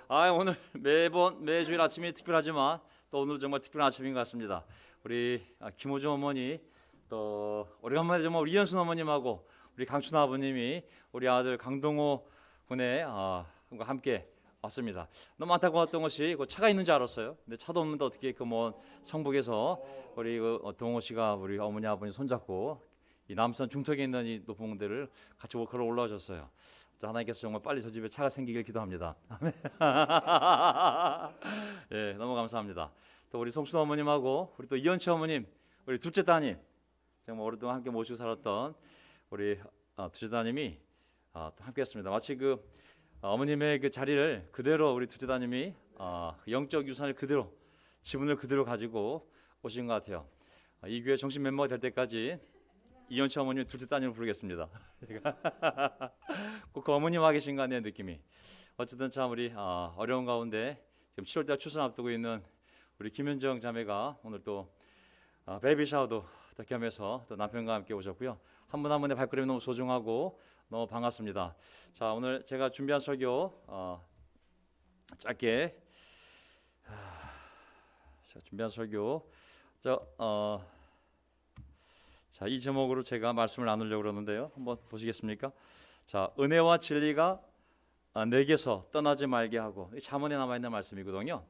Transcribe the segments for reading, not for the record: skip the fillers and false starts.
오늘 매주일 아침이 특별하지만 또 오늘 정말 특별한 아침인 것 같습니다. 우리 김호중 어머니 또 오래간만에 정말 우리 이현순 어머님하고 우리 강춘 아버님이 우리 아들 강동호 군의 분과 함께 왔습니다. 너무 안타까웠던 것이 그 차가 있는 줄 알았어요. 근데 차도 없는데 어떻게 그 먼 성북에서 우리 동호 씨가 우리 어머니 아버님 손잡고 이 남산 중턱에 있는 이 높은 군대를 같이 걸어 올라오셨어요. 하나님께서 정말 빨리 저 집에 차가 생기길 기도합니다. 예, 너무 감사합니다. 또 우리 송순 어머님하고 우리 또 이현치 어머님, 우리 둘째 따님, 정말 오랫동안 함께 모시고 살았던 우리 둘째 따님이 또 함께했습니다. 마치 그 어머님의 그 자리를 그대로 우리 둘째 따님이 그 영적 유산을 그대로 지분을 그대로 가지고 오신 것 같아요. 이 교회 정식 멤버가 될 때까지 이현치 어머님 둘째 따님을 부르겠습니다. 꼭 그 어머님 와 계신 것 같네요, 느낌이. 어쨌든 참 우리 어려운 가운데 지금 7월달 출산 앞두고 있는 우리 김현정 자매가 오늘 또 베이비 샤워도 겸해서 또 남편과 함께 오셨고요. 한 분 한 분의 발걸음이 너무 소중하고 너무 반갑습니다. 자, 오늘 제가 준비한 설교 짧게 준비한 설교 자, 이 제목으로 제가 말씀을 나누려고 그러는데요. 한번 보시겠습니까? 자, 은혜와 진리가 내게서 떠나지 말게 하고, 이 잠언에 남아 있는 말씀이거든요.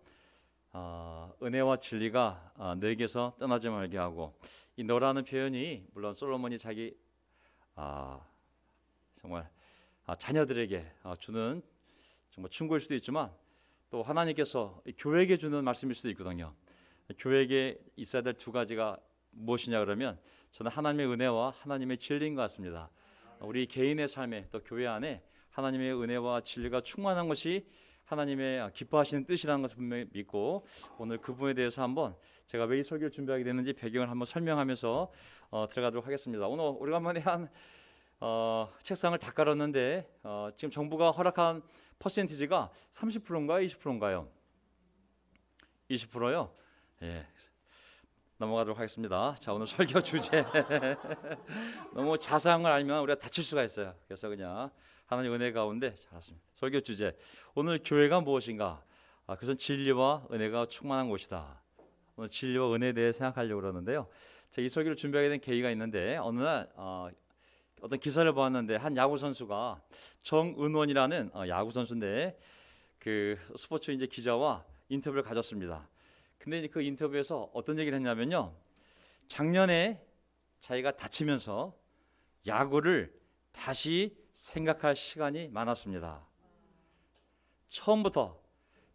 은혜와 진리가 내게서 떠나지 말게 하고, 이 너라는 표현이 물론 솔로몬이 자기 정말 자녀들에게 주는 정말 충고일 수도 있지만 또 하나님께서 교회에게 주는 말씀일 수도 있거든요. 교회에게 있어야 될 두 가지가 무엇이냐 그러면 저는 하나님의 은혜와 하나님의 진리인 것 같습니다. 우리 개인의 삶에 또 교회 안에 하나님의 은혜와 진리가 충만한 것이 하나님의 기뻐하시는 뜻이라는 것을 분명히 믿고 오늘 그 부분에 대해서 한번 제가 왜 이 설교를 준비하게 됐는지 배경을 한번 설명하면서 들어가도록 하겠습니다. 오늘 오래간만에 한 책상을 다 깔았는데 지금 정부가 허락한 퍼센티지가 30%인가요? 20%인가요? 20%요? 예. 넘어가도록 하겠습니다. 자, 오늘 설교 주제 너무 자세한 걸 알면 우리가 다칠 수가 있어요. 그래서 그냥 하나님 은혜 가운데 잘했습니다. 설교 주제 오늘 교회가 무엇인가? 그것은 진리와 은혜가 충만한 곳이다. 오늘 진리와 은혜에 대해 생각하려고 그러는데요. 제가 이 설교를 준비하게 된 계기가 있는데 어느 날 어떤 기사를 보았는데 한 야구 선수가 정은원이라는 야구 선수인데 그 스포츠 이제 기자와 인터뷰를 가졌습니다. 근데 그 인터뷰에서 어떤 얘기를 했냐면요. 작년에 자기가 다치면서 야구를 다시 생각할 시간이 많았습니다. 처음부터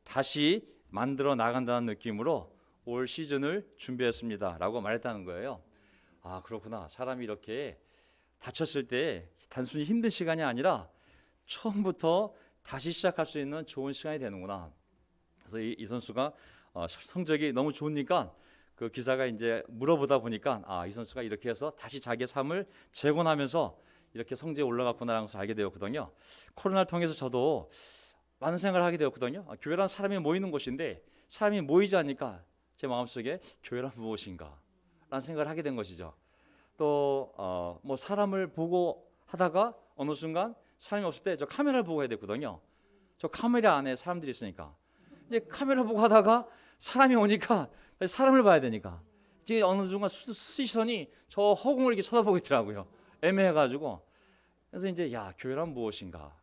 다시 만들어 나간다는 느낌으로 올 시즌을 준비했습니다. 라고 말했다는 거예요. 그렇구나. 사람이 이렇게 다쳤을 때 단순히 힘든 시간이 아니라 처음부터 다시 시작할 수 있는 좋은 시간이 되는구나. 그래서 이 선수가 성적이 너무 좋으니까 그 기사가 이제 물어보다 보니까 이 선수가 이렇게 해서 다시 자기의 삶을 재건하면서 이렇게 성적이 올라갔구나라는 것을 알게 되었거든요. 코로나를 통해서 저도 많은 생각을 하게 되었거든요. 교회란 사람이 모이는 곳인데 사람이 모이지 않으니까 제 마음속에 교회란 무엇인가 라는 생각을 하게 된 것이죠. 또 뭐 사람을 보고 하다가 어느 순간 사람이 없을 때 저 카메라를 보고 해야 되거든요. 저 카메라 안에 사람들이 있으니까 이제 카메라 보고 하다가 사람이 오니까 사람을 봐야 되니까 이제 어느 순간 시선이 저 허공을 이렇게 쳐다보고 있더라고요. 애매해가지고 그래서 이제 교회란 무엇인가?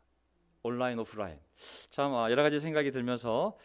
온라인 오프라인 참 여러 가지 생각이 들면서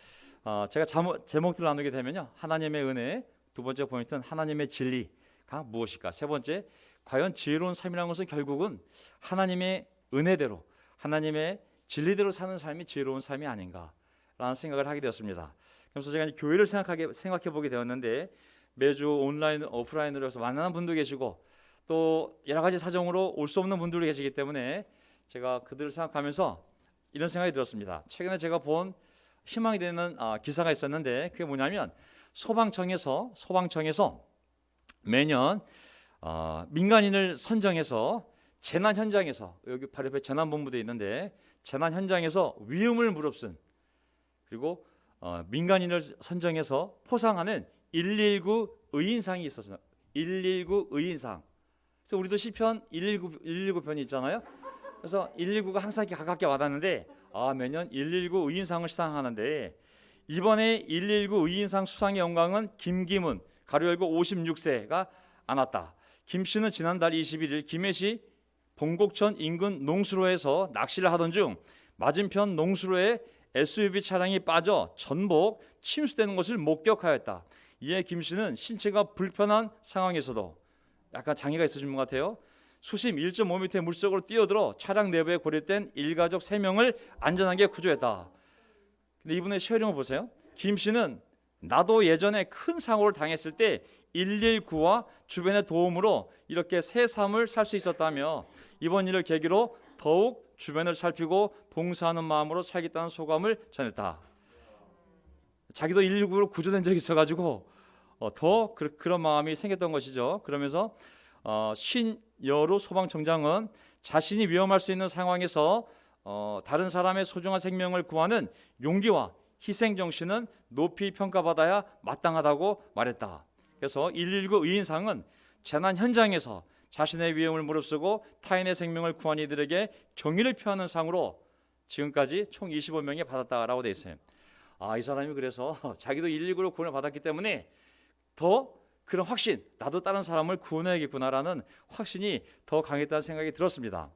제가 제목들을 나누게 되면요. 하나님의 은혜, 두 번째 포인트는 하나님의 진리가 무엇일까? 세 번째, 과연 지혜로운 삶이라는 것은 결국은 하나님의 은혜대로 하나님의 진리대로 사는 삶이 지혜로운 삶이 아닌가? 라는 생각을 하게 되었습니다. 그래서 제가 이제 교회를 생각해 보게 되었는데 매주 온라인, 오프라인으로 해서 만나는 분도 계시고 또 여러 가지 사정으로 올 수 없는 분들도 계시기 때문에 제가 그들을 생각하면서 이런 생각이 들었습니다. 최근에 제가 본 희망이 되는 기사가 있었는데 그게 뭐냐면 소방청에서 매년 민간인을 선정해서 재난 현장에서 여기 바로 옆에 재난본부도 있는데 재난 현장에서 위험을 무릅쓴 그리고 민간인을 선정해서 포상하는 119 의인상이 있었어요. 119 의인상. 그래서 우리도 시편 119편이 있잖아요. 그래서 119가 항상 이렇게 가깝게 와닿는데 매년 119 의인상을 시상하는데 이번에 119 의인상 수상의 영광은 김기문 가로 열고 56세가 안았다. 김 씨는 지난달 21일 김해시 봉곡천 인근 농수로에서 낚시를 하던 중 맞은편 농수로에 SUV 차량이 빠져 전복 침수되는 것을 목격하였다. 이에 김 씨는 신체가 불편한 상황에서도 약간 장애가 있으신 분 같아요. 수심 1.5m 물속으로 뛰어들어 차량 내부에 고립된 일가족 3명을 안전하게 구조했다. 근데 이분의 쉐어링을 보세요. 김 씨는 나도 예전에 큰 사고를 당했을 때 119와 주변의 도움으로 이렇게 새 삶을 살 수 있었다며 이번 일을 계기로 더욱 주변을 살피고 봉사하는 마음으로 살겠다는 소감을 전했다. 자기도 119로 구조된 적이 있어가지고 더 그런 마음이 생겼던 것이죠. 그러면서 신여루 소방청장은 자신이 위험할 수 있는 상황에서 다른 사람의 소중한 생명을 구하는 용기와 희생 정신은 높이 평가받아야 마땅하다고 말했다. 그래서 119 의인상은 재난 현장에서 자신의 위험을 무릅쓰고 타인의 생명을 구한 이들에게 경의를 표하는 상으로 지금까지 총 25명이 받았다라고 되어 있어요. 이 사람이 그래서 자기도 119로 구원을 받았기 때문에 더 그런 확신, 나도 다른 사람을 구원해야겠구나라는 확신이 더 강했다는 생각이 들었습니다.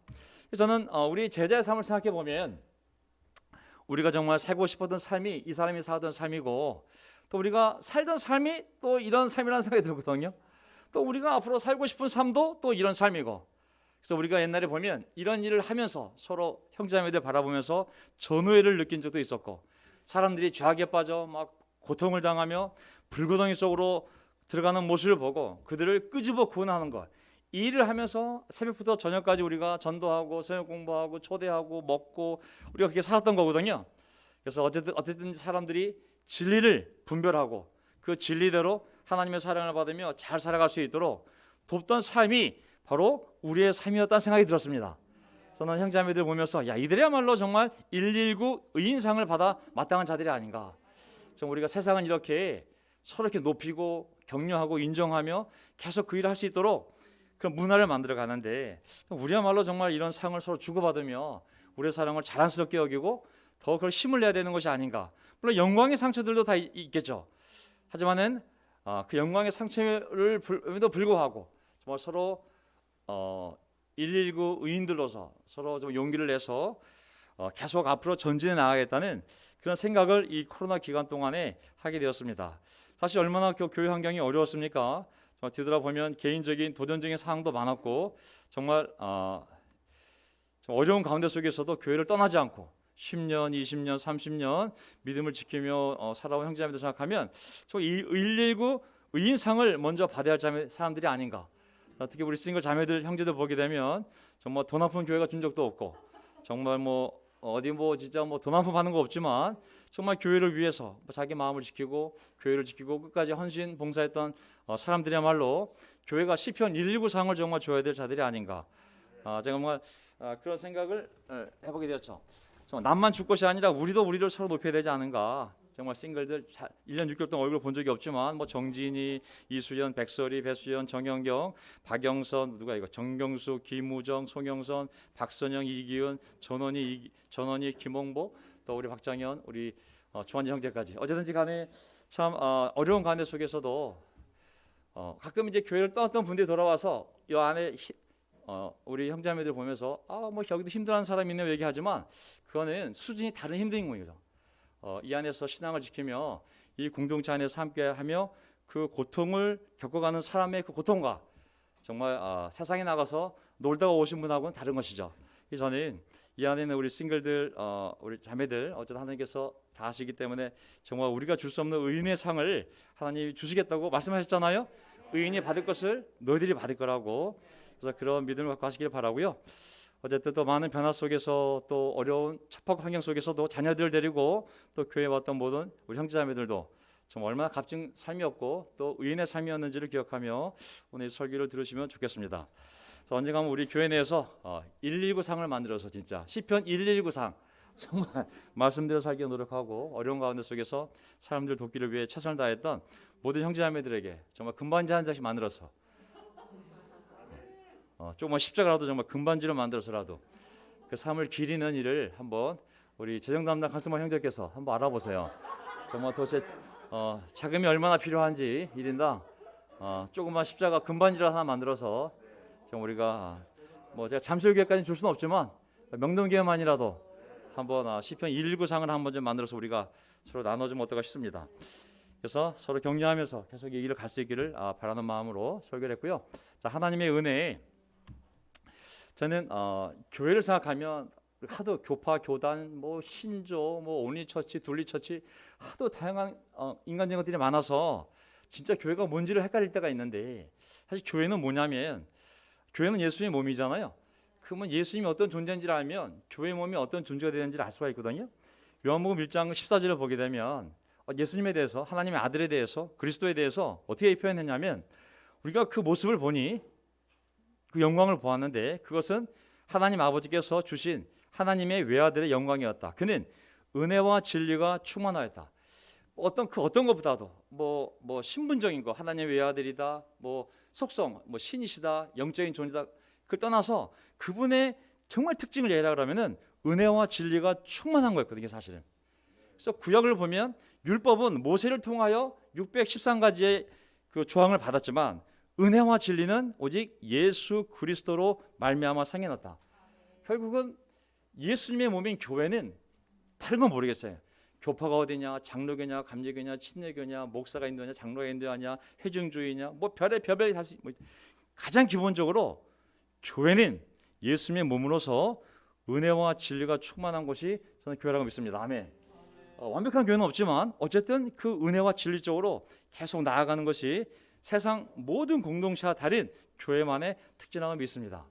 저는 우리 제자의 삶을 생각해 보면 우리가 정말 살고 싶었던 삶이 이 사람이 살던 삶이고 또 우리가 살던 삶이 또 이런 삶이라는 생각이 들거든요. 또 우리가 앞으로 살고 싶은 삶도 또 이런 삶이고 그래서 우리가 옛날에 보면 이런 일을 하면서 서로 형제자매들 바라보면서 전우애를 느낀 적도 있었고 사람들이 죄악에 빠져 막 고통을 당하며 불구덩이 속으로 들어가는 모습을 보고 그들을 끄집어 구원하는 것, 이 일을 하면서 새벽부터 저녁까지 우리가 전도하고 성역 공부하고 초대하고 먹고 우리가 그렇게 살았던 거거든요. 그래서 어쨌든 사람들이 진리를 분별하고 그 진리대로 하나님의 사랑을 받으며 잘 살아갈 수 있도록 돕던 삶이 바로 우리의 삶이었다는 생각이 들었습니다. 저는 형제자매들 보면서 이들이야말로 정말 119 의인상을 받아 마땅한 자들이 아닌가. 좀 우리가 세상은 이렇게 서로 이렇게 높이고 격려하고 인정하며 계속 그 일을 할 수 있도록 그런 문화를 만들어 가는데 우리야말로 정말 이런 상을 서로 주고받으며 우리의 사랑을 자랑스럽게 여기고 더 그걸 힘을 내야 되는 것이 아닌가. 물론 영광의 상처들도 다 있겠죠. 하지만은 그 영광의 상처에도 불구하고 정말 서로 119 의인들로서 서로 좀 용기를 내서 계속 앞으로 전진해 나가겠다는 그런 생각을 이 코로나 기간 동안에 하게 되었습니다. 사실 얼마나 교회 환경이 어려웠습니까? 뒤돌아보면 개인적인 도전적인 상황도 많았고 정말 좀 어려운 가운데 속에서도 교회를 떠나지 않고 10년, 20년, 30년 믿음을 지키며 살아온 형제자매들 생각하면 저 119 의인상을 먼저 받아야 할 사람들이 아닌가. 특히 우리 싱글 자매들 형제들 보게 되면 정말 돈 한 푼 교회가 준 적도 없고 정말 진짜 돈 한 푼 받는 거 없지만 정말 교회를 위해서 자기 마음을 지키고 교회를 지키고 끝까지 헌신 봉사했던 사람들이야말로 교회가 시편 119상을 정말 줘야 될 자들이 아닌가. 제가 정말 그런 생각을 해보게 되었죠. 남만 줄 것이 아니라 우리를 서로 높여야 되지 않은가. 정말 싱글들 1년 6개월 동안 얼굴 본 적이 없지만 정진이, 이수연, 백설이, 배수연, 정영경, 박영선, 정경수, 김우정, 송영선, 박선영, 이기은, 전원이, 김홍보, 또 우리 박장현, 우리 조한재 형제까지 어쨌든지 간에 참 어려운 가운데 속에서도 가끔 이제 교회를 떠났던 분들이 돌아와서 이 안에 우리 형제자매들 보면서 여기도 힘들어하는 사람이 있네 얘기하지만 그거는 수준이 다른 힘든 거죠. 이 안에서 신앙을 지키며 이 공동체 안에서 함께하며 그 고통을 겪어가는 사람의 그 고통과 정말 세상에 나가서 놀다가 오신 분하고는 다른 것이죠. 저는 이 안에 있는 우리 싱글들, 우리 자매들 어쨌든 하나님께서 다 아시기 때문에 정말 우리가 줄 수 없는 의인의 상을 하나님이 주시겠다고 말씀하셨잖아요. 의인이 받을 것을 너희들이 받을 거라고. 그래서 그런 믿음을 갖고 하시길 바라고요. 어쨌든 또 많은 변화 속에서 또 어려운 척박 환경 속에서도 자녀들 데리고 또 교회 왔던 모든 우리 형제자매들도 정말 얼마나 값진 삶이었고 또 의인의 삶이었는지를 기억하며 오늘 설교를 들으시면 좋겠습니다. 그래서 언젠가 우리 교회 내에서 119상을 만들어서 진짜 시편 119상 정말 말씀대로 살기 노력하고 어려운 가운데 속에서 사람들 돕기를 위해 최선을 다했던 모든 형제자매들에게 정말 금반지 한 장씩 만들어서 조금만 십자가라도 정말 금반지로 만들어서라도 그 삶을 기리는 일을 한번 우리 재정 담당 강승만 형제께서 한번 알아보세요. 정말 도대체 자금이 얼마나 필요한지 1인당 조그만 십자가 금반지를 하나 만들어서 좀 우리가 뭐 제가 잠실교회까지 줄 수는 없지만 명동교회만이라도 한번 시편 119상을 한번 좀 만들어서 우리가 서로 나눠주면 어떨까 싶습니다. 그래서 서로 격려하면서 계속 이 길을 갈 수 있기를 바라는 마음으로 설교를 했고요. 자, 하나님의 은혜. 저는 교회를 생각하면 하도 교파, 교단, 뭐 신조, 뭐 온리처치, 둘리처치 하도 다양한 인간적인 것들이 많아서 진짜 교회가 뭔지를 헷갈릴 때가 있는데, 사실 교회는 뭐냐면 교회는 예수님의 몸이잖아요. 그러면 예수님이 어떤 존재인지를 알면 교회의 몸이 어떤 존재가 되는지를 알 수가 있거든요. 요한복음 1장 14절을 보게 되면 예수님에 대해서, 하나님의 아들에 대해서, 그리스도에 대해서 어떻게 표현했냐면, 우리가 그 모습을 보니 그 영광을 보았는데 그것은 하나님 아버지께서 주신 하나님의 외아들의 영광이었다. 그는 은혜와 진리가 충만하였다. 어떤 것보다도 뭐 신분적인 거, 하나님의 외아들이다, 뭐 속성, 뭐 신이시다, 영적인 존재다, 그걸 떠나서 그분의 정말 특징을 얘기하라 그러면은 은혜와 진리가 충만한 거였거든요, 사실은. 그래서 구약을 보면 율법은 모세를 통하여 613가지의 그 조항을 받았지만 은혜와 진리는 오직 예수 그리스도로 말미암아 생겨났다. 결국은 예수님의 몸인 교회는 다른 건 모르겠어요. 교파가 어디냐, 장로교냐, 감리교냐, 친례교냐, 목사가 인도하냐, 장로가 인도하냐, 회중주의냐, 뭐 별의 사실 뭐 가장 기본적으로 교회는 예수님의 몸으로서 은혜와 진리가 충만한 곳이 저는 교회라고 믿습니다. 아멘. 완벽한 교회는 없지만 어쨌든 그 은혜와 진리 쪽으로 계속 나아가는 것이 세상 모든 공동체와 다른 교회만의 특징이라고 믿습니다.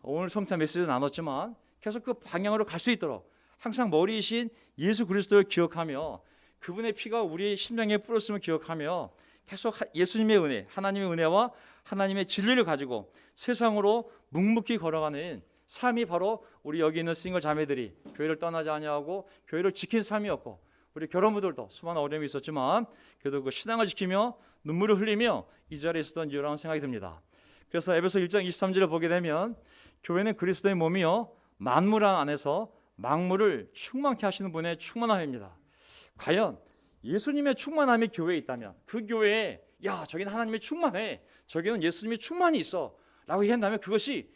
오늘 성찬 메시지도 나눴지만 계속 그 방향으로 갈 수 있도록 항상 머리이신 예수 그리스도를 기억하며 그분의 피가 우리 심장에 뿌렸음을 기억하며 계속 예수님의 은혜, 하나님의 은혜와 하나님의 진리를 가지고 세상으로 묵묵히 걸어가는 삶이 바로 우리 여기 있는 싱글 자매들이 교회를 떠나지 아니하고 교회를 지킨 삶이었고, 우리 결혼부들도 수많은 어려움이 있었지만 그래도 그 신앙을 지키며 눈물을 흘리며 이 자리에 있었던 이유라는 생각이 듭니다. 그래서 에베소 1장 23절을 보게 되면 교회는 그리스도의 몸이요 만물 안에서 만물을 충만케 하시는 분의 충만함입니다. 과연 예수님의 충만함이 교회에 있다면 그 교회에 저기는 하나님의 충만해, 저기는 예수님의 충만이 있어 라고 얘기한다면 그것이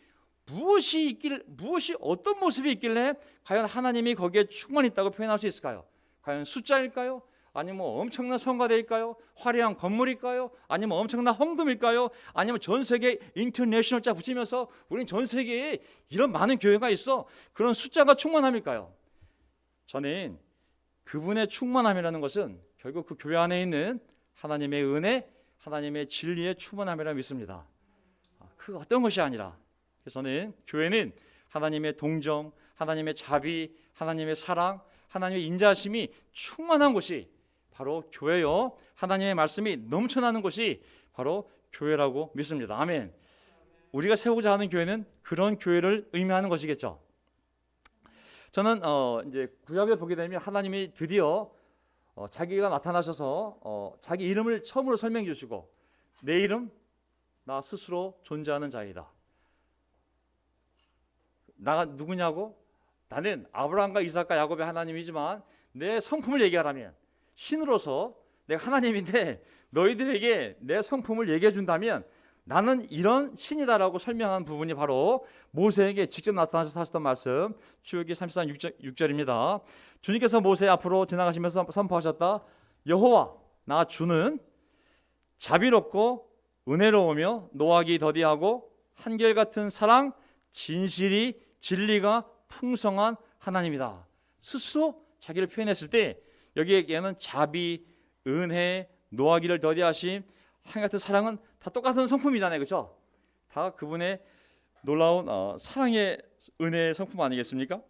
무엇이 어떤 모습이 있길래 과연 하나님이 거기에 충만히 있다고 표현할 수 있을까요? 과연 숫자일까요? 아니면 엄청난 성가대일까요? 화려한 건물일까요? 아니면 엄청난 헌금일까요? 아니면 전 세계 인터내셔널 자 붙이면서 우리는 전 세계에 이런 많은 교회가 있어, 그런 숫자가 충만함일까요? 저는 그분의 충만함이라는 것은 결국 그 교회 안에 있는 하나님의 은혜, 하나님의 진리의 충만함이라 믿습니다. 그 어떤 것이 아니라, 그래서 저는 교회는 하나님의 동정, 하나님의 자비, 하나님의 사랑, 하나님의 인자하심이 충만한 곳이 바로 교회요, 하나님의 말씀이 넘쳐나는 곳이 바로 교회라고 믿습니다. 아멘. 우리가 세우고자 하는 교회는 그런 교회를 의미하는 것이겠죠. 저는 이제 구약에 보게 되면 하나님이 드디어 자기가 나타나셔서 자기 이름을 처음으로 설명해 주시고, 내 이름 나 스스로 존재하는 자이다. 나가 누구냐고? 나는 아브라함과 이삭과 야곱의 하나님이지만 내 성품을 얘기하라면 신으로서 내가 하나님인데 너희들에게 내 성품을 얘기해 준다면 나는 이런 신이다라고 설명한 부분이 바로 모세에게 직접 나타나셔서 하셨던 말씀, 출애굽기 33장 6절입니다. 주님께서 모세 앞으로 지나가시면서 선포하셨다. 여호와 나 주는 자비롭고 은혜로우며 노하기 더디하고 한결같은 사랑, 진실이 진리가 풍성한 하나님이다. 스스로 자기를 표현했을 때 여기에는 자비, 은혜, 노하기를 더디하심, 한결같은 사랑은 다 똑같은 성품이잖아요, 그렇죠? 다 그분의 놀라운 사랑의 은혜의 성품 아니겠습니까?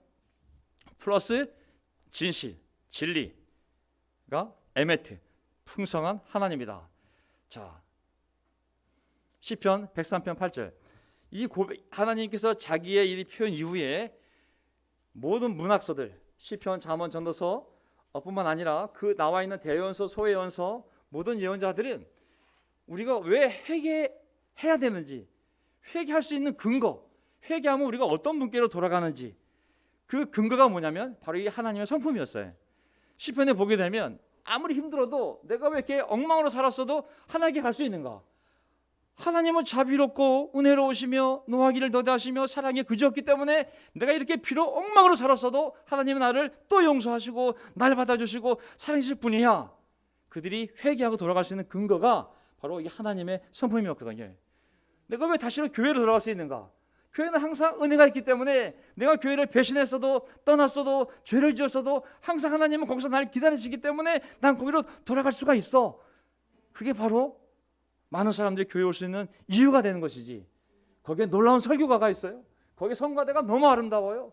플러스 진실, 진리가 에메트, 풍성한 하나님이다. 자, 시편 103편 8절. 이 고백, 하나님께서 자기의 이 표현 이후에 모든 문학서들, 시편, 잠언, 전도서 뿐만 아니라 그 나와 있는 대예언서, 소예언서 모든 예언자들은 우리가 왜 회개해야 되는지, 회개할 수 있는 근거, 회개하면 우리가 어떤 분께로 돌아가는지 그 근거가 뭐냐면 바로 이 하나님의 성품이었어요. 시편에 보게 되면 아무리 힘들어도 내가 왜 이렇게 엉망으로 살았어도 하나님께 갈 수 있는가? 하나님은 자비롭고 은혜로우시며 노하기를 더디하시며 사랑에 그지없기 때문에 내가 이렇게 비록 엉망으로 살았어도 하나님은 나를 또 용서하시고 날 받아주시고 사랑하실 분이야. 그들이 회개하고 돌아갈 수 있는 근거가 바로 이 하나님의 성품이었거든요. 내가 왜 다시는 교회로 돌아갈 수 있는가? 교회는 항상 은혜가 있기 때문에 내가 교회를 배신했어도 떠났어도 죄를 지었어도 항상 하나님은 거기서 날 기다리시기 때문에 난 거기로 돌아갈 수가 있어. 그게 바로 많은 사람들이 교회에 올 수 있는 이유가 되는 것이지. 거기에 놀라운 설교가가 있어요. 거기에 성가대가 너무 아름다워요.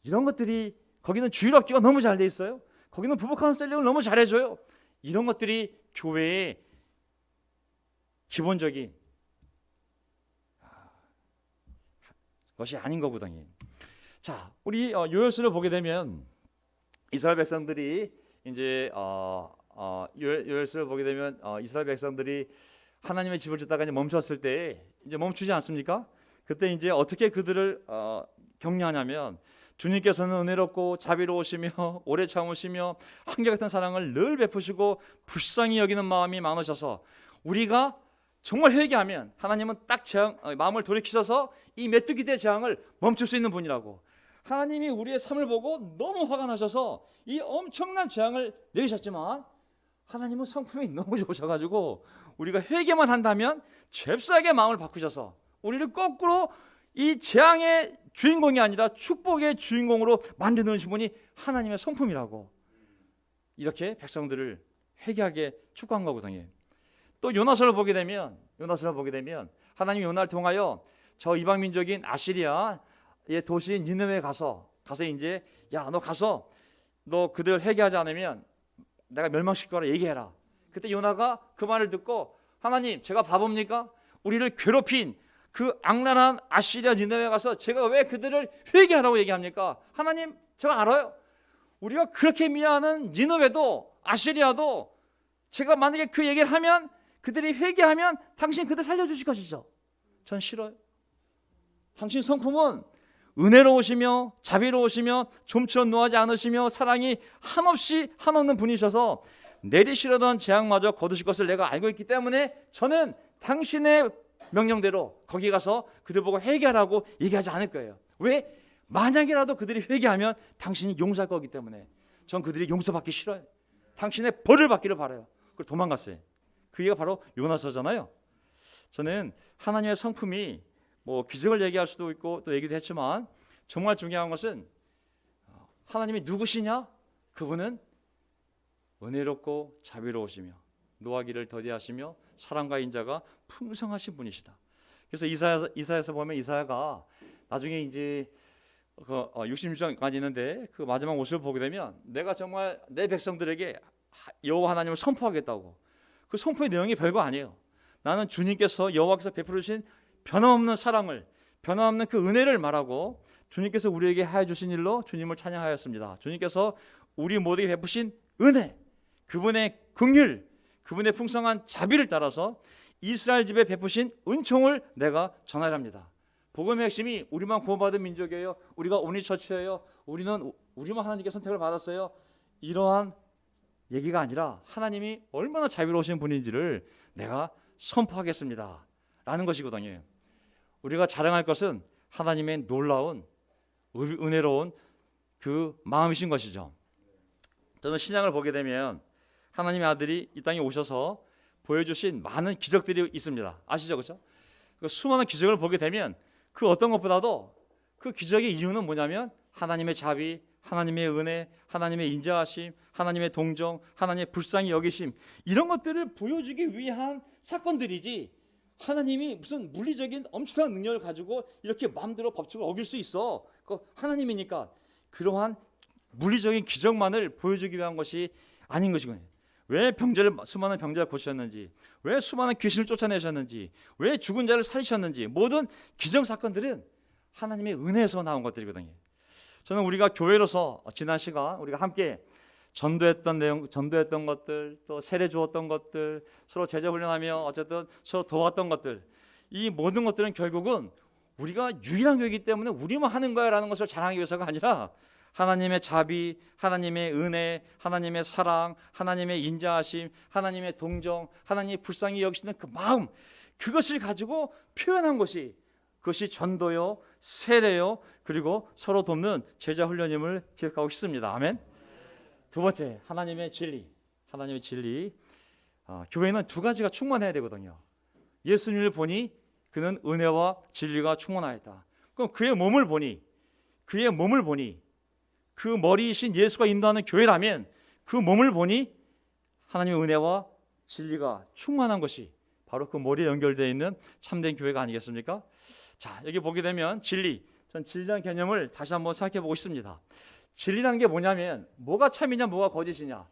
이런 것들이, 거기는 주일학교가 너무 잘 돼 있어요. 거기는 부부 카운셀링을 너무 잘해줘요. 이런 것들이 교회의 기본적인 것이 아닌 거거든요. 자, 우리 요엘서를 보게 되면 이스라엘 백성들이 이제 요엘서를 보게 되면 이스라엘 백성들이 하나님의 집을 짓다가 이제 멈췄을 때 이제 멈추지 않습니까? 그때 이제 어떻게 그들을 격려하냐면 주님께서는 은혜롭고 자비로우시며 오래 참으시며 한결같은 사랑을 늘 베푸시고 불쌍히 여기는 마음이 많으셔서 우리가 정말 회개하면 하나님은 딱 마음을 돌이키셔서 이 메뚜기 대 재앙을 멈출 수 있는 분이라고. 하나님이 우리의 삶을 보고 너무 화가 나셔서 이 엄청난 재앙을 내리셨지만 하나님은 성품이 너무 좋으셔가지고 우리가 회개만 한다면 잽싸게 마음을 바꾸셔서 우리를 거꾸로 이 재앙의 주인공이 아니라 축복의 주인공으로 만드는 분이 하나님의 성품이라고. 이렇게 백성들을 회개하게 축복한 거거든요. 또 요나서를 보게 되면 하나님이 요나를 통하여 저 이방 민족인 아시리아의 도시인 니느웨에 가서 이제 야, 너 가서 너 그들 회개하지 않으면 내가 멸망시킬 거라 얘기해라. 그때 요나가 그 말을 듣고 하나님, 제가 바보입니까? 우리를 괴롭힌 그 악랄한 아시리아 니느웨에 가서 제가 왜 그들을 회개하라고 얘기합니까? 하나님, 제가 알아요. 우리가 그렇게 미워하는 니느웨도 아시리아도 제가 만약에 그 얘기를 하면 그들이 회개하면 당신 그들 살려주실 것이죠. 전 싫어요. 당신 성품은 은혜로우시며 자비로우시며 좀처럼 노하지 않으시며 사랑이 한없는 분이셔서 내리시려던 재앙마저 거두실 것을 내가 알고 있기 때문에 저는 당신의 명령대로 거기 가서 그들 보고 회개하라고 얘기하지 않을 거예요. 왜? 만약이라도 그들이 회개하면 당신이 용서할 거기 때문에 전 그들이 용서받기 싫어요. 당신의 벌을 받기를 바라요. 그걸 도망갔어요. 그게 바로 요나서잖아요. 저는 하나님의 성품이 뭐 기적을 얘기할 수도 있고 또 얘기도 했지만 정말 중요한 것은 하나님이 누구시냐? 그분은 은혜롭고 자비로우시며 노하기를 더디하시며 사랑과 인자가 풍성하신 분이시다. 그래서 이사야에서 보면 이사야가 나중에 이제 66장까지 있는데 그 마지막 모습을 보게 되면 내가 정말 내 백성들에게 여호와 하나님을 선포하겠다고. 그 선포의 내용이 별거 아니에요. 나는 주님께서 여호와께서 베풀어 주신 변함없는 사랑을, 변함없는 그 은혜를 말하고 주님께서 우리에게 하여 주신 일로 주님을 찬양하였습니다. 주님께서 우리 모두에게 베푸신 은혜, 그분의 긍휼, 그분의 풍성한 자비를 따라서 이스라엘 집에 베푸신 은총을 내가 전하랍니다. 복음의 핵심이 우리만 구원받은 민족이에요. 우리가 온리처치예요. 우리만 하나님께 선택을 받았어요. 이러한 얘기가 아니라 하나님이 얼마나 자비로우신 분인지를 내가 선포하겠습니다 라는 것이거든요. 우리가 자랑할 것은 하나님의 놀라운 은혜로운 그 마음이신 것이죠. 저는 신약을 보게 되면 하나님의 아들이 이 땅에 오셔서 보여주신 많은 기적들이 있습니다. 아시죠? 그렇죠? 그 수많은 기적을 보게 되면 그 어떤 것보다도 그 기적의 이유는 뭐냐면 하나님의 자비, 하나님의 은혜, 하나님의 인자하심, 하나님의 동정, 하나님의 불쌍히 여기심, 이런 것들을 보여주기 위한 사건들이지 하나님이 무슨 물리적인 엄청난 능력을 가지고 이렇게 마음대로 법칙을 어길 수 있어. 그 하나님이니까 그러한 물리적인 기적만을 보여주기 위한 것이 아닌 것이거든요. 왜 수많은 병자를 고치셨는지, 왜 수많은 귀신을 쫓아내셨는지, 왜 죽은 자를 살리셨는지, 모든 기적 사건들은 하나님의 은혜에서 나온 것들이거든요. 저는 우리가 교회로서 지난 시간 우리가 함께 전도했던 것들, 또 세례 주었던 것들, 서로 제자 훈련하며 어쨌든 서로 도왔던 것들, 이 모든 것들은 결국은 우리가 유일한 교회이기 때문에 우리만 하는 거야라는 것을 자랑하기 위해서가 아니라 하나님의 자비, 하나님의 은혜, 하나님의 사랑, 하나님의 인자하심, 하나님의 동정, 하나님의 불쌍히 여기시는 그 마음, 그것을 가지고 표현한 것이, 그것이 전도요, 세례요, 그리고 서로 돕는 제자 훈련임을 기억하고 싶습니다. 아멘. 두 번째, 하나님의 진리. 하나님의 진리. 교회는 두 가지가 충만해야 되거든요. 예수님을 보니 그는 은혜와 진리가 충만하였다. 그럼 그의 몸을 보니 그 머리이신 예수가 인도하는 교회라면 그 몸을 보니 하나님의 은혜와 진리가 충만한 것이 바로 그 머리에 연결되어 있는 참된 교회가 아니겠습니까? 자, 여기 보게 되면 진리, 전 진리라는 개념을 다시 한번 생각해 보고 싶습니다. 진리라는 게 뭐냐면 뭐가 참이냐 뭐가 거짓이냐,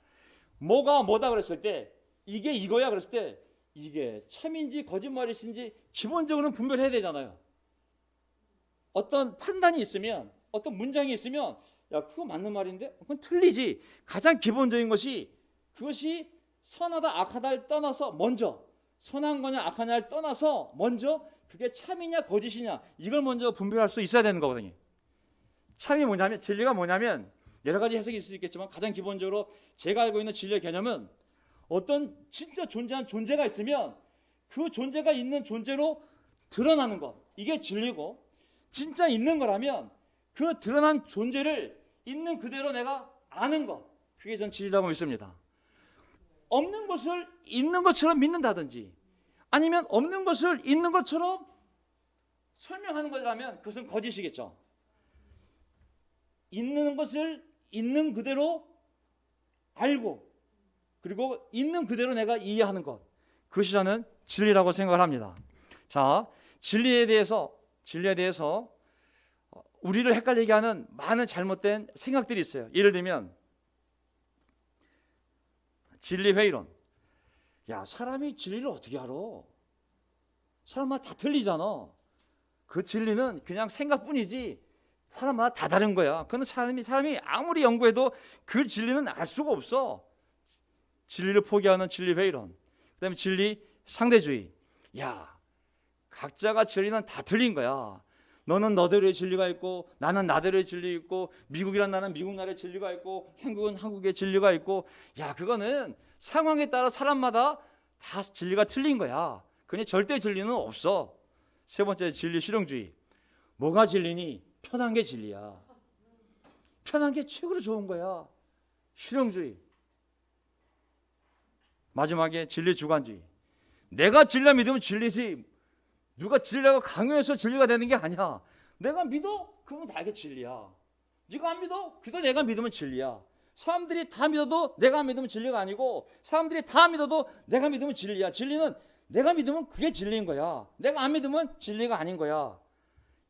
뭐가 뭐다 그랬을 때 이게 이거야 그랬을 때 이게 참인지 거짓말이신지 기본적으로는 분별해야 되잖아요. 어떤 판단이 있으면, 어떤 문장이 있으면 야 그거 맞는 말인데 그건 틀리지. 가장 기본적인 것이, 그것이 선하다 악하다를 떠나서 먼저, 선한 거냐 악하냐를 떠나서 먼저 그게 참이냐 거짓이냐 이걸 먼저 분별할 수 있어야 되는 거거든요. 참이 뭐냐면, 진리가 뭐냐면 여러 가지 해석이 있을 수 있겠지만 가장 기본적으로 제가 알고 있는 진리의 개념은 어떤 진짜 존재한 존재가 있으면 그 존재가 있는 존재로 드러나는 것, 이게 진리고, 진짜 있는 거라면 그 드러난 존재를 있는 그대로 내가 아는 것, 그게 전 진리라고 믿습니다. 없는 것을 있는 것처럼 믿는다든지 아니면 없는 것을 있는 것처럼 설명하는 것이라면 그것은 거짓이겠죠. 있는 것을 있는 그대로 알고 그리고 있는 그대로 내가 이해하는 것, 그것이 저는 진리라고 생각을 합니다. 자, 진리에 대해서 우리를 헷갈리게 하는 많은 잘못된 생각들이 있어요. 예를 들면 진리 회의론. 야, 사람이 진리를 어떻게 알아? 사람마다 다 틀리잖아. 그 진리는 그냥 생각뿐이지 사람마다 다 다른 거야. 그건 사람이 아무리 연구해도 그 진리는 알 수가 없어. 진리를 포기하는 진리 회의론. 그다음에 진리 상대주의. 야, 각자가 진리는 다 틀린 거야. 너는 너대로의 진리가 있고 나는 나대로의 진리 있고 미국이란 나는 미국 나라의 진리가 있고 한국은 한국의 진리가 있고, 야 그거는 상황에 따라 사람마다 다 진리가 틀린 거야. 그냥 절대 진리는 없어. 세 번째 진리 실용주의. 뭐가 진리니? 편한 게 진리야. 편한 게 최고로 좋은 거야. 실용주의. 마지막에 진리 주관주의. 내가 진리를 믿으면 진리지 누가 진리라고 강요해서 진리가 되는 게 아니야. 내가 믿어? 그러면 나에게 진리야. 네가 안 믿어? 그도 내가 믿으면 진리야. 사람들이 다 믿어도 내가 믿으면 진리가 아니고 사람들이 다 믿어도 내가 믿으면 진리야. 진리는 내가 믿으면 그게 진리인 거야. 내가 안 믿으면 진리가 아닌 거야.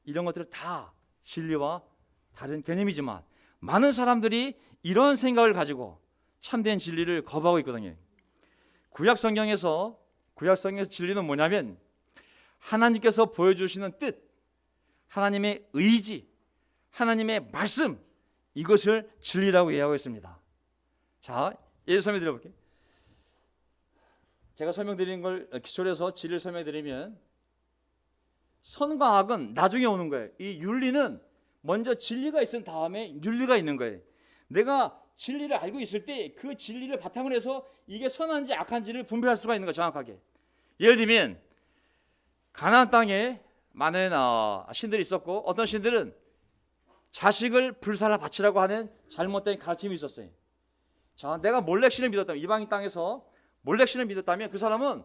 이런 것들을 다 진리와 다른 개념이지만 많은 사람들이 이런 생각을 가지고 참된 진리를 거부하고 있거든요. 구약 성경에서 진리는 뭐냐면 하나님께서 보여주시는 뜻, 하나님의 의지, 하나님의 말씀, 이것을 진리라고 이해하고 있습니다. 자, 예를 설명드려 볼게요. 제가 설명드리는 걸 기초로 해서 진리를 설명드리면 선과 악은 나중에 오는 거예요. 이 윤리는 먼저 진리가 있은 다음에 윤리가 있는 거예요. 내가 진리를 알고 있을 때 그 진리를 바탕으로 해서 이게 선한지 악한지를 분별할 수가 있는 거예요. 정확하게. 예를 들면 가나안 땅에 많은 신들이 있었고 어떤 신들은 자식을 불살라 바치라고 하는 잘못된 가르침이 있었어요. 자, 내가 몰렉신을 믿었다면, 이방인 땅에서 몰렉신을 믿었다면 그 사람은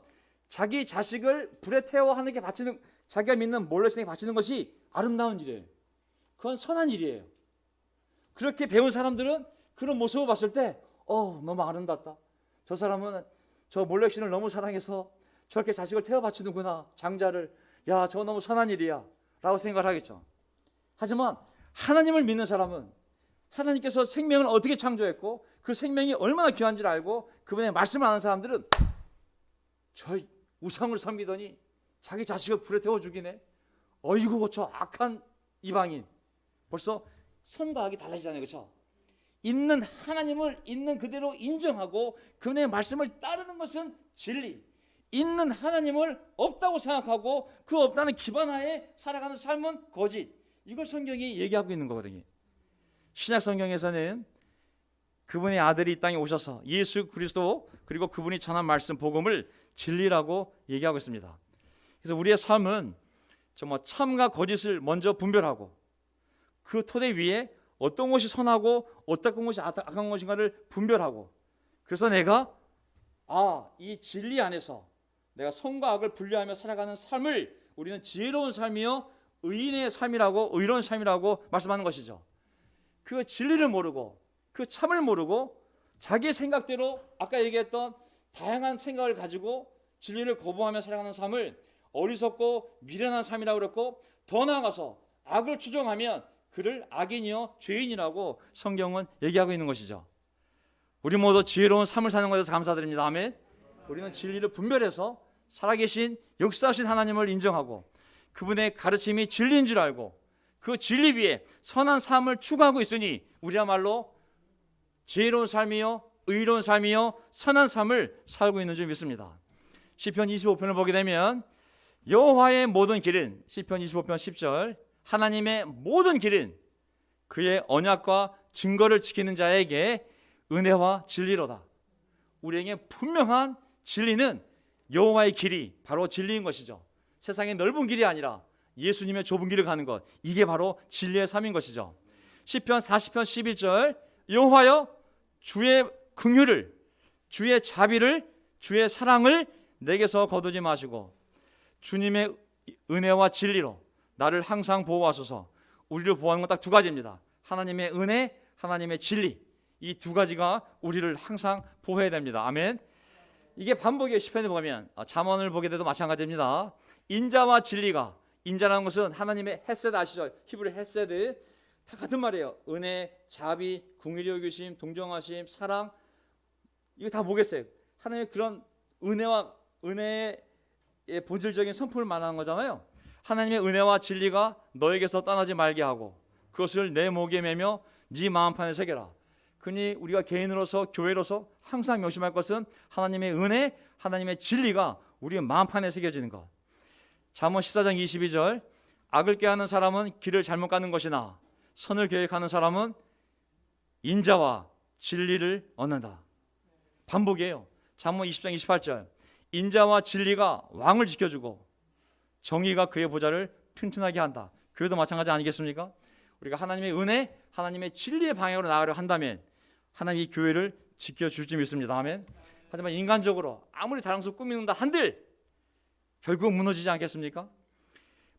자기 자식을 불에 태워 하나님께 바치는, 자기가 믿는 몰렉신에게 바치는 것이 아름다운 일이에요. 그건 선한 일이에요. 그렇게 배운 사람들은 그런 모습을 봤을 때 너무 아름답다. 저 사람은 저 몰렉신을 너무 사랑해서 저렇게 자식을 태워 바치는구나. 장자를. 야, 저거 너무 선한 일이야 라고 생각을 하겠죠. 하지만 하나님을 믿는 사람은 하나님께서 생명을 어떻게 창조했고 그 생명이 얼마나 귀한지를 알고 그분의 말씀을 아는 사람들은 저 우상을 섬기더니 자기 자식을 불에 태워 죽이네. 어이구 저 악한 이방인. 벌써 선과 악이 달라지잖아요. 그렇죠? 있는 하나님을 있는 그대로 인정하고 그분의 말씀을 따르는 것은 진리. 있는 하나님을 없다고 생각하고 그 없다는 기반하에 살아가는 삶은 거짓. 이걸 성경이 얘기하고 있는 거거든요. 신약 성경에서는 그분의 아들이 이 땅에 오셔서 예수 그리스도 그리고 그분이 전한 말씀 복음을 진리라고 얘기하고 있습니다. 그래서 우리의 삶은 정말 참과 거짓을 먼저 분별하고 그 토대 위에 어떤 것이 선하고 어떤 것이 악한 것인가를 분별하고, 그래서 내가 이 진리 안에서 내가 선과 악을 분리하며 살아가는 삶을 우리는 지혜로운 삶이요 의인의 삶이라고, 의로운 삶이라고 말씀하는 것이죠. 그 진리를 모르고 그 참을 모르고 자기의 생각대로 아까 얘기했던 다양한 생각을 가지고 진리를 거부하며 살아가는 삶을 어리석고 미련한 삶이라고 그랬고, 더 나아가서 악을 추종하면 그를 악인이요 죄인이라고 성경은 얘기하고 있는 것이죠. 우리 모두 지혜로운 삶을 사는 것에 대해서 감사드립니다. 아멘. 우리는 진리를 분별해서 살아계신 역사하신 하나님을 인정하고 그분의 가르침이 진리인 줄 알고 그 진리 위에 선한 삶을 추구하고 있으니 우리야말로 지혜로운 삶이요 의로운 삶이요 선한 삶을 살고 있는 줄 믿습니다. 시편 25편을 보게 되면 여호와의 모든 길은, 시편 25편 10절, 하나님의 모든 길은 그의 언약과 증거를 지키는 자에게 은혜와 진리로다. 우리에게 분명한 진리는 여호와의 길이 바로 진리인 것이죠. 세상의 넓은 길이 아니라 예수님의 좁은 길을 가는 것, 이게 바로 진리의 삶인 것이죠. 시편 40편 11절, 여호와여 주의 긍휼을, 주의 자비를, 주의 사랑을 내게서 거두지 마시고 주님의 은혜와 진리로 나를 항상 보호하소서. 우리를 보호하는 건 딱 두 가지입니다. 하나님의 은혜, 하나님의 진리, 이 두 가지가 우리를 항상 보호해야 됩니다. 아멘. 이게 반복이에요. 시편에 보면 잠언을 보게 돼도 마찬가지입니다. 인자와 진리가, 인자라는 것은 하나님의 헤세드 아시죠? 히브리 헤세드 다 같은 말이에요. 은혜, 자비, 긍휼히 여기심, 동정하심, 사랑, 이거 다 뭐겠어요? 하나님의 그런 은혜의 본질적인 성품을 말하는 거잖아요. 하나님의 은혜와 진리가 너에게서 떠나지 말게 하고 그것을 내 목에 매며 네 마음판에 새겨라. 그니 우리가 개인으로서 교회로서 항상 명심할 것은 하나님의 은혜, 하나님의 진리가 우리의 마음판에 새겨지는 것. 잠언 14장 22절, 악을 꾀하는 사람은 길을 잘못 가는 것이나 선을 계획하는 사람은 인자와 진리를 얻는다. 반복이에요. 잠언 20장 28절, 인자와 진리가 왕을 지켜주고 정의가 그의 보좌를 튼튼하게 한다. 교회도 마찬가지 아니겠습니까? 우리가 하나님의 은혜, 하나님의 진리의 방향으로 나아가려 한다면 하나님이 이 교회를 지켜줄 줄 믿습니다. 아멘. 하지만 인간적으로 아무리 다량수 꾸미는다 한들 결국 무너지지 않겠습니까?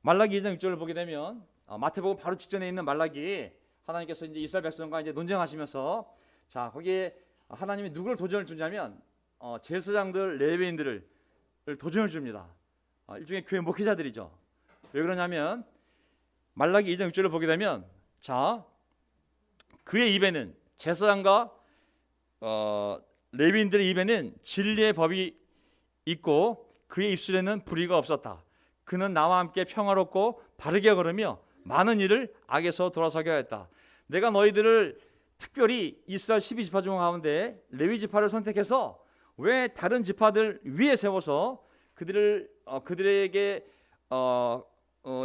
말라기 2장 6절을 보게 되면 마태복음 바로 직전에 있는 말라기, 하나님께서 이제 이스라엘 백성과 이제 논쟁하시면서 자 거기에 하나님이 누구를 도전을 주냐면 제사장들, 레위인들을 도전을 줍니다. 일종의 교회 목회자들이죠. 왜 그러냐면 말라기 2장 6절을 보게 되면 자 그의 입에는, 제사장과 레위인들의 입에는 진리의 법이 있고 그의 입술에는 불의가 없었다. 그는 나와 함께 평화롭고 바르게 걸으며 많은 일을 악에서 돌아서게 하였다. 내가 너희들을 특별히 이스라엘 12지파 중 가운데 레위 지파를 선택해서 왜 다른 지파들 위에 세워서 그들에게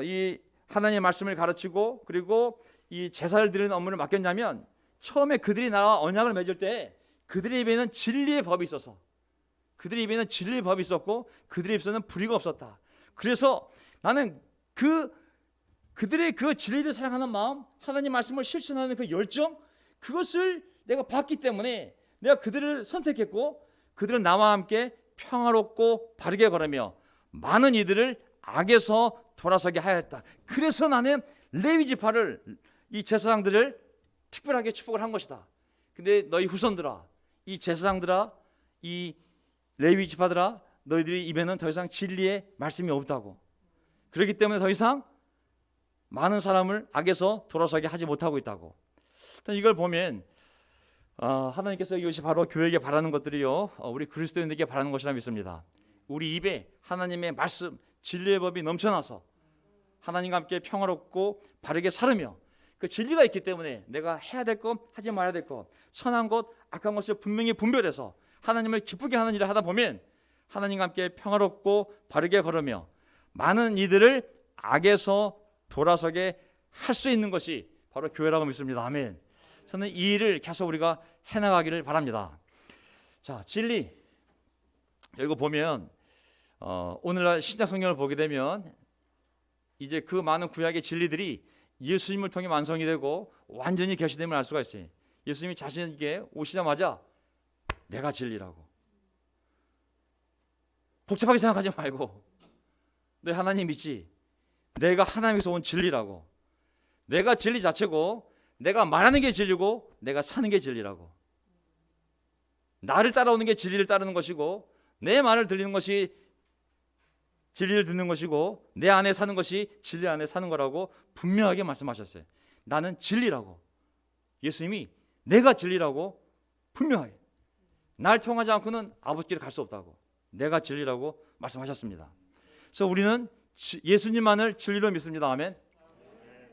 이 하나님의 말씀을 가르치고 그리고 이 제사를 드리는 업무를 맡겼냐면, 처음에 그들이 나와 언약을 맺을 때 그들의 입에는 진리의 법이 있어서, 그들의 입에는 진리의 법이 있었고 그들의 입에는 불의가 없었다. 그래서 나는 그들의 그 진리를 사랑하는 마음, 하나님 말씀을 실천하는 그 열정, 그것을 내가 봤기 때문에 내가 그들을 선택했고 그들은 나와 함께 평화롭고 바르게 걸으며 많은 이들을 악에서 돌아서게 하였다. 그래서 나는 레위 지파를, 이 제사장들을 특별하게 축복을 한 것이다. 근데 너희 후손들아, 이 제사장들아, 이 레위 지파들아, 너희들이 입에는 더 이상 진리의 말씀이 없다고. 그렇기 때문에 더 이상 많은 사람을 악에서 돌아서게 하지 못하고 있다고. 이걸 보면 하나님께서 이것이 바로 교회에게 바라는 것들이요, 우리 그리스도인들에게 바라는 것이라 믿습니다. 우리 입에 하나님의 말씀, 진리의 법이 넘쳐나서 하나님과 함께 평화롭고 바르게 살으며 그 진리가 있기 때문에 내가 해야 될 것, 하지 말아야 될 것, 선한 것, 악한 것을 분명히 분별해서 하나님을 기쁘게 하는 일을 하다 보면 하나님과 함께 평화롭고 바르게 걸으며 많은 이들을 악에서 돌아서게 할 수 있는 것이 바로 교회라고 믿습니다. 아멘. 저는 이 일을 계속 우리가 해나가기를 바랍니다. 자, 진리. 여기 보면 오늘날 신약 성경을 보게 되면 이제 그 많은 구약의 진리들이 예수님을 통해 완성이 되고 완전히 계시됨을 알 수가 있어요. 예수님이 자신에게 오시자마자 내가 진리라고. 복잡하게 생각하지 말고 너 하나님 믿지? 내가 하나님에서 온 진리라고. 내가 진리 자체고 내가 말하는 게 진리고 내가 사는 게 진리라고. 나를 따라오는 게 진리를 따르는 것이고 내 말을 들리는 것이 진리를 듣는 것이고 내 안에 사는 것이 진리 안에 사는 거라고 분명하게 말씀하셨어요. 나는 진리라고. 예수님이 내가 진리라고 분명하게. 날 통하지 않고는 아버지께로 갈 수 없다고. 내가 진리라고 말씀하셨습니다. 그래서 우리는 예수님만을 진리로 믿습니다. 아멘.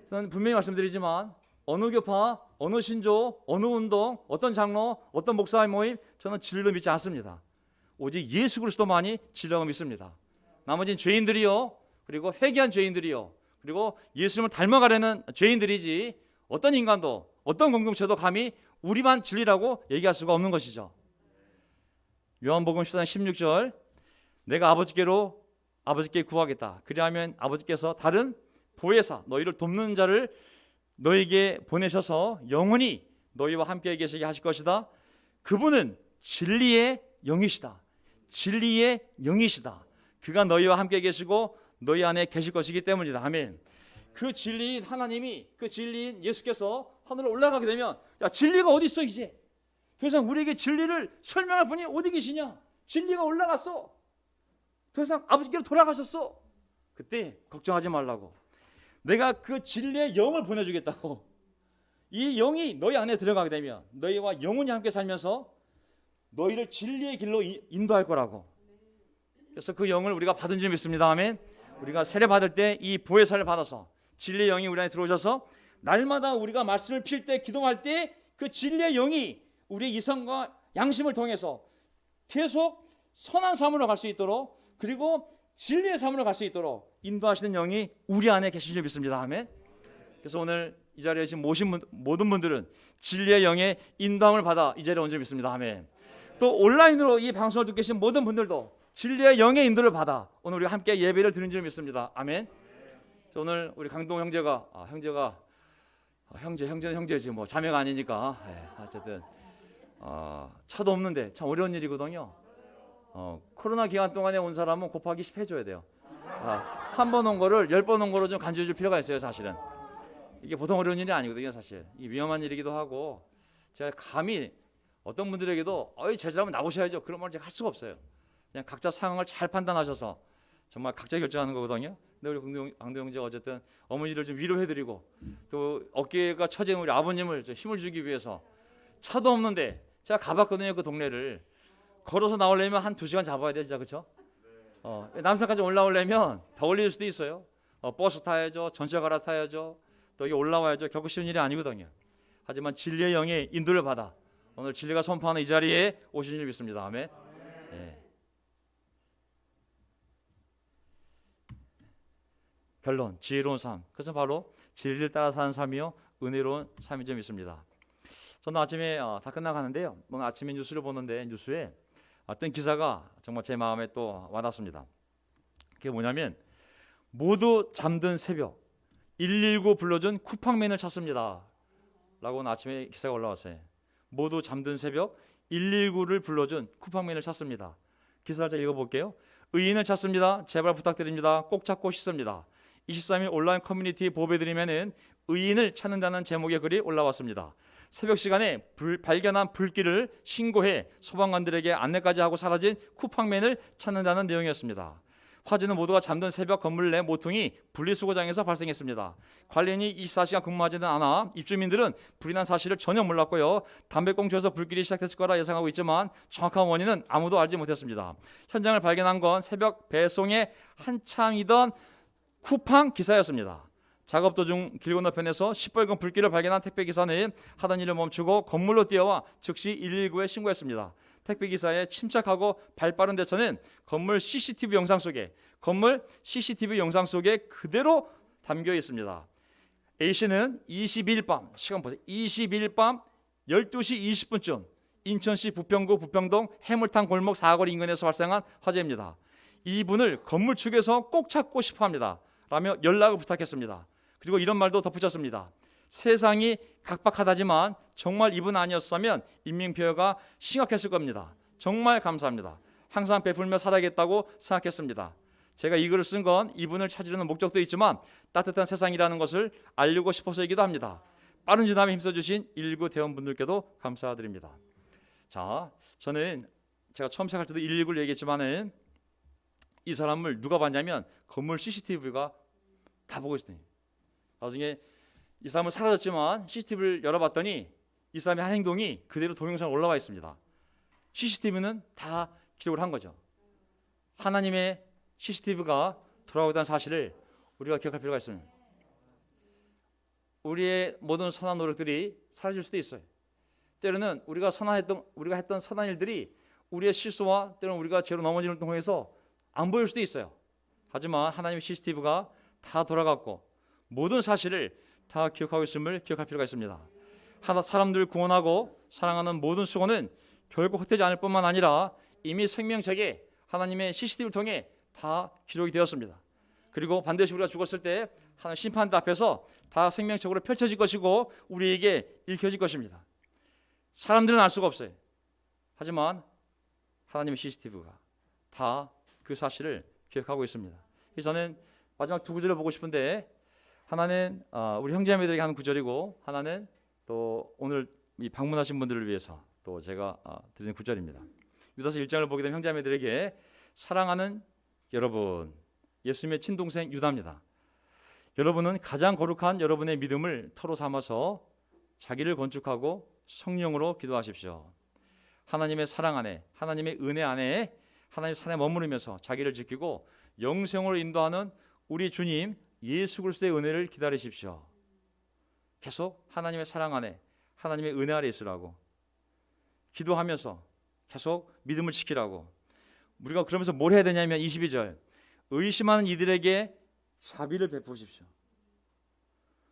저는 분명히 말씀드리지만 어느 교파, 어느 신조, 어느 운동, 어떤 장로, 어떤 목사의 모임 저는 진리로 믿지 않습니다. 오직 예수 그리스도만이 진리라고 믿습니다. 나머지는 죄인들이요, 그리고 회개한 죄인들이요, 그리고 예수님을 닮아가려는 죄인들이지 어떤 인간도 어떤 공동체도 감히 우리만 진리라고 얘기할 수가 없는 것이죠. 요한복음 14장 16절 내가 아버지께 구하겠다. 그리하면 아버지께서 다른 보혜사 너희를 돕는 자를 너에게 보내셔서 영원히 너희와 함께 계시게 하실 것이다. 그분은 진리의 영이시다. 진리의 영이시다. 그가 너희와 함께 계시고 너희 안에 계실 것이기 때문이다. 아멘. 그 진리인 하나님이, 그 진리인 예수께서 하늘로 올라가게 되면 야, 진리가 어디 있어 이제? 더 이상 우리에게 진리를 설명할 분이 어디 계시냐? 진리가 올라갔어. 더 이상 아버지께로 돌아가셨어. 그때 걱정하지 말라고. 내가 그 진리의 영을 보내주겠다고. 이 영이 너희 안에 들어가게 되면 너희와 영원히 함께 살면서 너희를 진리의 길로 인도할 거라고. 그래서 그 영을 우리가 받은 줄 믿습니다. 아멘. 우리가 세례 받을 때 이 보혜사를 받아서 진리의 영이 우리 안에 들어오셔서 날마다 우리가 말씀을 필 때 기도할 때 그 진리의 영이 우리의 이성과 양심을 통해서 계속 선한 삶으로 갈 수 있도록, 그리고 진리의 삶으로 갈 수 있도록 인도하시는 영이 우리 안에 계신 줄 믿습니다. 아멘. 그래서 오늘 이 자리에 지금 모신 모든 분들은 진리의 영의 인도함을 받아 이 자리에 온 줄 믿습니다. 아멘. 또 온라인으로 이 방송을 듣고 계신 모든 분들도 진리의 영의 인도를 받아 오늘 우리가 함께 예배를 드리는 줄 믿습니다. 아멘. 그래서 오늘 우리 강동 형제가 형제는 형제지 뭐 자매가 아니니까 어쨌든 차도 없는데 참 어려운 일이거든요. 코로나 기간 동안에 온 사람은 곱하기 10 해줘야 돼요. 한 번 온 거를 10번 온 거로 좀 간주해 줄 필요가 있어요. 사실은 이게 보통 어려운 일이 아니거든요. 사실 이 위험한 일이기도 하고 제가 감히 어떤 분들에게도 제자라면 나오셔야죠 그런 말을 제가 할 수가 없어요. 그냥 각자 상황을 잘 판단하셔서 정말 각자 결정하는 거거든요. 근데 우리 강도 형제가 어쨌든 어머니를 좀 위로해드리고 또 어깨가 처진 우리 아버님을 좀 힘을 주기 위해서 차도 없는데 제가 가봤거든요. 그 동네를 걸어서 나오려면 한 2시간 잡아야 되죠, 그렇죠? 남산까지 올라오려면 더 걸릴 수도 있어요. 버스 타야죠, 전철 갈아타야죠, 또 여기 올라와야죠. 결코 쉬운 일이 아니거든요. 하지만 진리의 영의 인도를 받아 오늘 진리가 선포하는 이 자리에 오신 줄 믿습니다. 아멘. 네. 결론, 지혜로운 삶. 그것은 바로 진리를 따라 사는 삶이요 은혜로운 삶인 줄 믿습니다. 저는 아침에 다 끝나가는데요. 오늘 아침에 뉴스를 보는데 뉴스에 어떤 기사가 정말 제 마음에 또 와닿습니다. 그게 뭐냐면 모두 잠든 새벽 119 불러준 쿠팡맨을 찾습니다 라고 오늘 아침에 기사가 올라왔어요. 모두 잠든 새벽 119를 불러준 쿠팡맨을 찾습니다. 기사를 좀 읽어볼게요. 의인을 찾습니다. 제발 부탁드립니다. 꼭 찾고 싶습니다. 23일 온라인 커뮤니티에 보배드리면은 의인을 찾는다는 제목의 글이 올라왔습니다. 새벽 시간에 발견한 불길을 신고해 소방관들에게 안내까지 하고 사라진 쿠팡맨을 찾는다는 내용이었습니다. 화재는 모두가 잠든 새벽 건물 내 모퉁이 분리수거장에서 발생했습니다. 관리인이 24시간 근무하지는 않아 입주민들은 불이 난 사실을 전혀 몰랐고요. 담배꽁초에서 불길이 시작됐을 거라 예상하고 있지만 정확한 원인은 아무도 알지 못했습니다. 현장을 발견한 건 새벽 배송에 한참이던 쿠팡 기사였습니다. 작업 도중 길 건너편에서 시뻘건 불길을 발견한 택배기사는 하던 일을 멈추고 건물로 뛰어와 즉시 119에 신고했습니다. 택배기사의 침착하고 발빠른 대처는 건물 CCTV 영상 속에 그대로 담겨 있습니다. A씨는 22일 밤, 시간 보세요. 22일 밤 12시 20분쯤 인천시 부평구 부평동 해물탕 골목 사거리 인근에서 발생한 화재입니다. 이분을 건물 측에서 꼭 찾고 싶어 합니다. 라며 연락을 부탁했습니다. 그리고 이런 말도 덧붙였습니다. 세상이 각박하다지만 정말 이분 아니었으면 인명피해가 심각했을 겁니다. 정말 감사합니다. 항상 베풀며 살아야겠다고 생각했습니다. 제가 이 글을 쓴 건 이분을 찾으려는 목적도 있지만 따뜻한 세상이라는 것을 알리고 싶어서이기도 합니다. 빠른 진담에 힘써주신 119 대원분들께도 감사드립니다. 자, 저는 제가 처음 시작할 때도 119를 얘기했지만은 이 사람을 누가 봤냐면 건물 CCTV가 다 보고 있어요. 나중에 이 사람은 사라졌지만 CCTV를 열어봤더니 이 사람의 한 행동이 그대로 동영상에 올라와 있습니다. CCTV는 다 기록을 한 거죠. 하나님의 CCTV가 돌아오다는 사실을 우리가 기억할 필요가 있습니다. 우리의 모든 선한 노력들이 사라질 수도 있어요. 때로는 우리가 했던 선한 일들이 우리의 실수와 때로는 우리가 죄로 넘어지는 걸 통해서 안 보일 수도 있어요. 하지만 하나님의 CCTV가 다 돌아갔고 모든 사실을 다 기억하고 있음을 기억할 필요가 있습니다. 사람들을 구원하고 사랑하는 모든 수고는 결국 헛되지 않을 뿐만 아니라 이미 생명책에 하나님의 CCTV를 통해 다 기록이 되었습니다. 그리고 반드시 우리가 죽었을 때 하나님 심판대 앞에서 다 생명책으로 펼쳐질 것이고 우리에게 읽혀질 것입니다. 사람들은 알 수가 없어요. 하지만 하나님의 CCTV가 다 그 사실을 기억하고 있습니다. 그래서 저는 마지막 두 구절을 보고 싶은데 하나는 우리 형제자매들에게 하는 구절이고 하나는 또 오늘 이 방문하신 분들을 위해서 또 제가 드리는 구절입니다. 유다서 1장을 보게 되면 형제자매들에게 사랑하는 여러분, 예수님의 친동생 유다입니다. 여러분은 가장 거룩한 여러분의 믿음을 터로 삼아서 자기를 건축하고 성령으로 기도하십시오. 하나님의 사랑 안에, 하나님의 은혜 안에 하나님의 사랑에 머무르면서 자기를 지키고 영생으로 인도하는 우리 주님 예수 그리스도의 은혜를 기다리십시오. 계속 하나님의 사랑 안에, 하나님의 은혜 아래 있으라고 기도하면서 계속 믿음을 지키라고. 우리가 그러면서 뭘 해야 되냐면 22절 의심하는 이들에게 자비를 베푸십시오.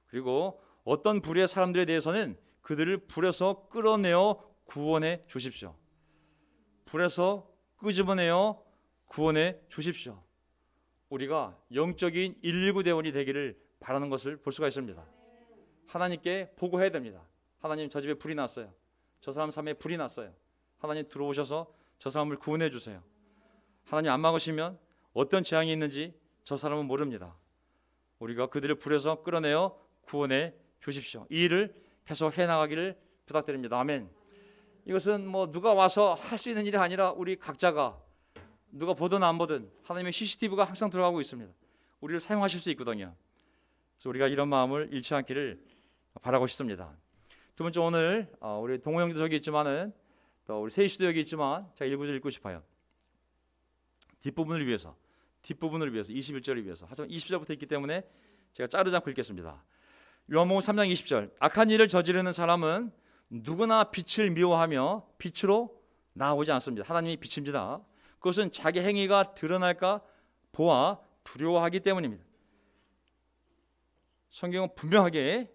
그리고 어떤 불의의 사람들에 대해서는 그들을 불에서 끌어내어 구원해 주십시오. 불에서 끄집어내어 구원해 주십시오. 우리가 영적인 119 대원이 되기를 바라는 것을 볼 수가 있습니다. 하나님께 보고해야 됩니다. 하나님, 저 집에 불이 났어요. 저 사람 삶에 불이 났어요. 하나님 들어오셔서 저 사람을 구원해 주세요. 하나님 안 막으시면 어떤 재앙이 있는지 저 사람은 모릅니다. 우리가 그들을 불에서 끌어내어 구원해 주십시오. 이 일을 계속 해나가기를 부탁드립니다. 아멘. 이것은 뭐 누가 와서 할 수 있는 일이 아니라 우리 각자가 누가 보든 안 보든 하나님의 CCTV가 항상 들어가고 있습니다. 우리를 사용하실 수 있거든요. 그래서 우리가 이런 마음을 잃지 않기를 바라고 싶습니다. 두 번째, 오늘 우리 동호 형도 저기 있지만은 또 우리 세희 씨도 여기 있지만 제가 1구절 읽고 싶어요. 뒷부분을 위해서 21절을 위해서. 하지만 20절부터 있기 때문에 제가 자르지 않고 읽겠습니다. 요한복음 3장 20절 악한 일을 저지르는 사람은 누구나 빛을 미워하며 빛으로 나오지 않습니다. 하나님이 빛입니다. 그것은 자기 행위가 드러날까 보아 두려워하기 때문입니다. 성경은 분명하게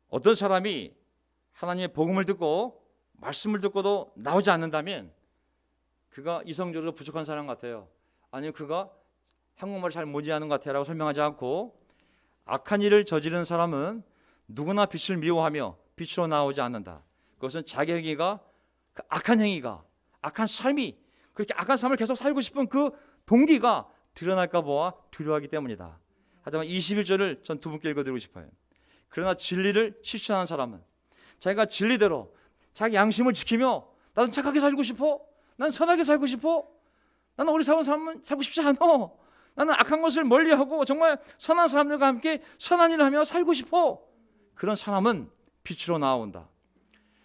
어떤 사람이 하나님의 복음을 듣고 말씀을 듣고도 나오지 않는다면 그가 이성적으로 부족한 사람 같아요. 아니면 그가 한국말을 잘 못하는 것 같아요 라고 설명하지 않고 악한 일을 저지르는 사람은 누구나 빛을 미워하며 빛으로 나오지 않는다. 그것은 자기 행위가 그 악한 행위가 악한 삶이 그렇게 악한 삶을 계속 살고 싶은 그 동기가 드러날까 보아 두려워하기 때문이다. 하지만 21절을 전 두 분께 읽어드리고 싶어요. 그러나 진리를 실천하는 사람은 자기가 진리대로 자기 양심을 지키며 나는 착하게 살고 싶어, 나는 선하게 살고 싶어, 나는 어리석은 삶은 살고 싶지 않아, 나는 악한 것을 멀리하고 정말 선한 사람들과 함께 선한 일을 하며 살고 싶어. 그런 사람은 빛으로 나온다.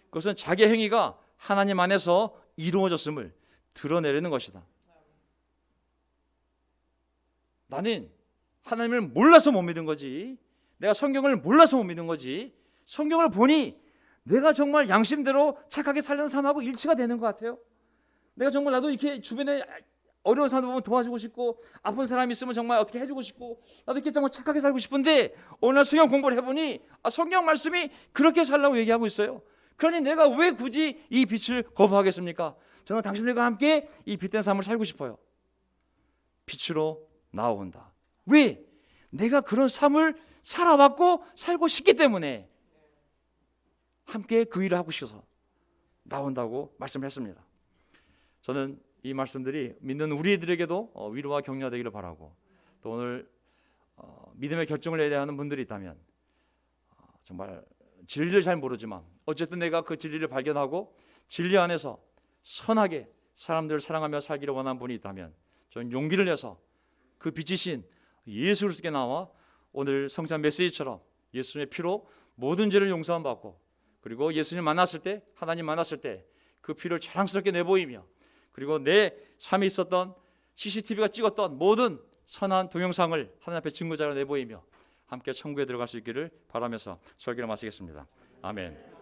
그것은 자기 행위가 하나님 안에서 이루어졌음을 드러내려는 것이다. 나는 하나님을 몰라서 못 믿은 거지, 내가 성경을 몰라서 못 믿은 거지, 성경을 보니 내가 정말 양심대로 착하게 살려는 삶하고 일치가 되는 것 같아요. 내가 정말 나도 이렇게 주변에 어려운 사람 보면 도와주고 싶고, 아픈 사람이 있으면 정말 어떻게 해주고 싶고, 나도 이렇게 정말 착하게 살고 싶은데 어느 날 성경 공부를 해보니 성경 말씀이 그렇게 살라고 얘기하고 있어요. 그러니 내가 왜 굳이 이 빛을 거부하겠습니까? 저는 당신들과 함께 이 빛된 삶을 살고 싶어요. 빛으로 나아온다. 왜? 내가 그런 삶을 살아왔고 살고 싶기 때문에 함께 그 일을 하고 싶어서 나온다고 말씀했습니다. 저는 이 말씀들이 믿는 우리들에게도 위로와 격려가 되기를 바라고, 또 오늘 믿음의 결정을 해야 하는 분들이 있다면 정말 진리를 잘 모르지만 어쨌든 내가 그 진리를 발견하고 진리 안에서 선하게 사람들을 사랑하며 살기를 원하는 분이 있다면 저는 용기를 내서 그 빛이신 예수 그리스도께 나와 오늘 성찬 메시지처럼 예수님의 피로 모든 죄를 용서받고, 그리고 예수님 만났을 때, 하나님 만났을 때 그 피를 자랑스럽게 내보이며, 그리고 내 삶에 있었던 CCTV가 찍었던 모든 선한 동영상을 하나님 앞에 증거자로 내보이며 함께 천국에 들어갈 수 있기를 바라면서 설교를 마치겠습니다. 아멘.